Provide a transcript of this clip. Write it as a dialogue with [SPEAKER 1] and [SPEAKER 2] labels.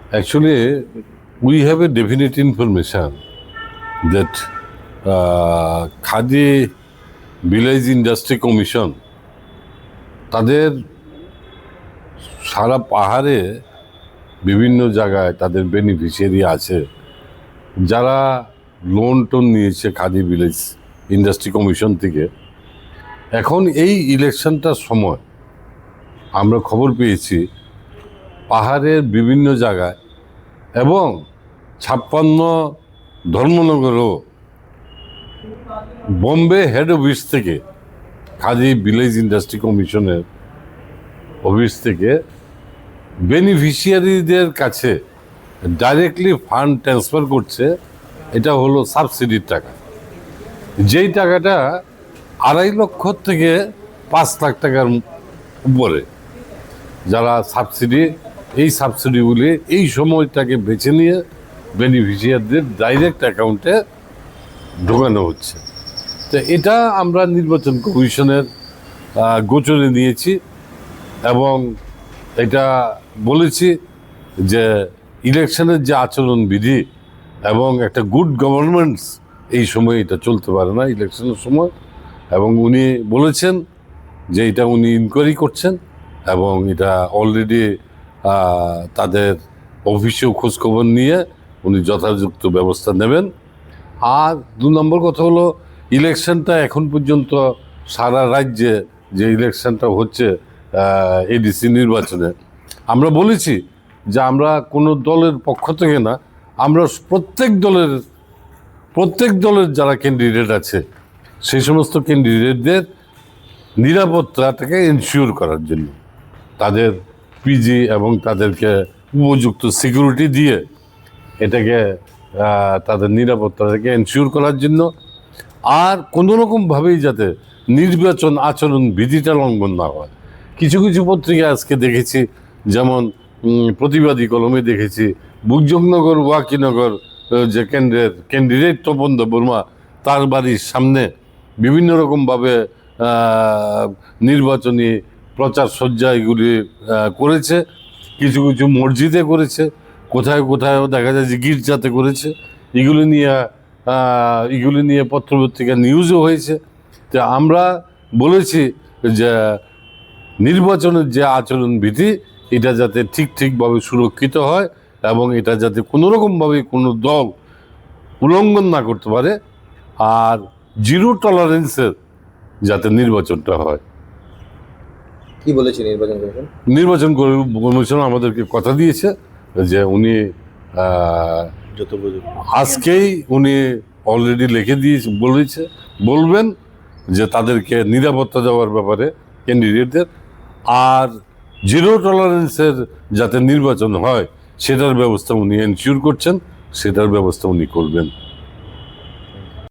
[SPEAKER 1] Actually, we have a definite information that Khadi Village Industry Commission তাদের সারা পাহাড়ে বিভিন্ন জায়গায় তাদের বেনিফিশিয়ারি আছে যারা লোন টোন নিয়েছে খাদি ভিলেজ ইন্ডাস্ট্রি কমিশন থেকে। এখন এই ইলেকশনটার সময় আমরা খবর পেয়েছি পাহাড়ের বিভিন্ন জায়গায় এবং 56 ধর্মনগরও বোম্বে হেড অফিস থেকে খাদি ভিলেজ ইন্ডাস্ট্রি কমিশনের অফিস থেকে বেনিফিশিয়ারিদের কাছে ডাইরেক্টলি ফান্ড ট্রান্সফার করছে। এটা হলো সাবসিডির টাকা, যেই টাকাটা 2.5 লক্ষ থেকে 5 লাখ টাকার উপরে যারা এই সাবসিডিগুলি এই সময়টাকে বেছে নিয়ে বেনিফিশিয়ারদের ডাইরেক্ট অ্যাকাউন্টে ঢোকানো হচ্ছে। তো এটা আমরা নির্বাচন কমিশনের গোচরে নিয়েছি এবং এটা বলেছি যে ইলেকশনের যে আচরণবিধি এবং একটা গুড গভর্নমেন্টস এই সময় এটা চলতে পারে না ইলেকশনের সময়। এবং উনি বলেছেন যে এটা উনি ইনকোয়ারি করছেন এবং এটা অলরেডি তাদের অফিসেও খোঁজখবর নিয়ে উনি যথাযথ ব্যবস্থা নেবেন। আর 2 নম্বর কথা হলো ইলেকশনটা এখন পর্যন্ত সারা রাজ্যে যে ইলেকশনটা হচ্ছে এডিসি নির্বাচনে, আমরা বলেছি যে আমরা কোনো দলের পক্ষ থেকে না, আমরা প্রত্যেক দলের যারা ক্যান্ডিডেট আছে সেই সমস্ত ক্যান্ডিডেটদের নিরাপত্তাটাকে এনশিওর করার জন্য তাদের পিজি এবং তাদেরকে উপযুক্ত সিকিউরিটি দিয়ে এটাকে তাদের নিরাপত্তাটাকে এনশিওর করার জন্য, আর কোনো রকমভাবেই যাতে নির্বাচন আচরণ বিধিটা লঙ্ঘন না হয়। কিছু কিছু পত্রিকা আজকে দেখেছি, যেমন প্রতিবাদী কলমে দেখেছি বুকজংনগর ওয়াকিনগর যে ক্যান্ডিডেট তপন দেববর্মা তার বাড়ির সামনে বিভিন্ন রকমভাবে নির্বাচনী প্রচার সজ্জা এগুলি করেছে। কিছু কিছু মসজিদে করেছে, কোথায় কোথায়ও দেখা যায় যে গির্জাতে করেছে। এগুলি নিয়ে পত্রপত্রিকা নিউজও হয়েছে। তো আমরা বলেছি যে নির্বাচনের যে আচরণবিধি এটা যাতে ঠিকভাবে সুরক্ষিত হয় এবং এটা যাতে কোনোরকমভাবে কোনো দল উল্লঙ্ঘন না করতে পারে, আর 0 টলারেন্সের যাতে নির্বাচনটা হয়।
[SPEAKER 2] কি বলেছে
[SPEAKER 1] নির্বাচন কমিশন আমাদেরকে কথা দিয়েছে যে উনি আজকেই উনি অলরেডি লিখে বলবেন যে তাদেরকে নিরাপত্তা দেওয়ার ব্যাপারে ক্যান্ডিডেটদের, আর 0 টলারেন্সের যাতে নির্বাচন হয় সেটার ব্যবস্থা উনি এনশিওর করছেন, সেটার ব্যবস্থা উনি করবেন।